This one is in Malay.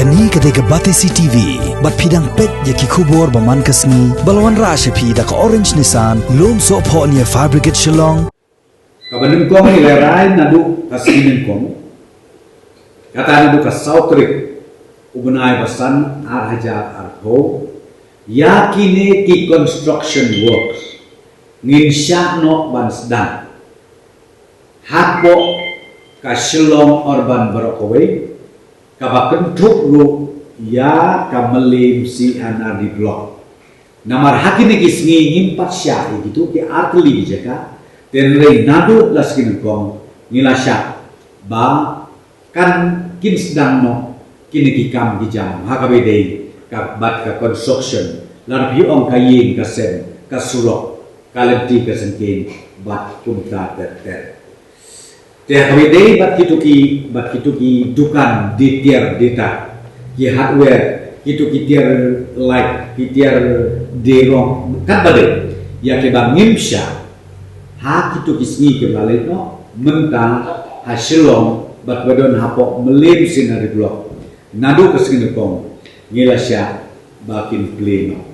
Kani ketika Batesi TV, bat pidang pet yaki kubur baman kasni, balawan rasha pi da ka orange nisan, lom so po niya fabricate shillong. Kabanin kong nilaray na do kasinin kong, kata na do ka Southrick, ubunay basan arhaja arho, yakine ki construction works, ngin siya no bansdan, hapo ka shillong urban barokaway, kabakan truk ya kamelim si anadi blok. Namar haki ne kisngi himpat syai gitu ti atli jaka tenrei nadu laskin kong nilasya ba kan kin sedang no kini kikam kijam hakabedei ka bat ka construction lar bi ong kayin ka sen ka sulok kalenti ka senkin bat kumta ter Tiap hari bat kitu ki dukan di tiar data ki hardware kitu ki tiar light ki tiar derong kan bade ya ke bangim sya ha kitu ki sngi ke balik no menta hasilong bat badon hapok melim sinari blok nadu ke sini kong ngilasya bakin pleno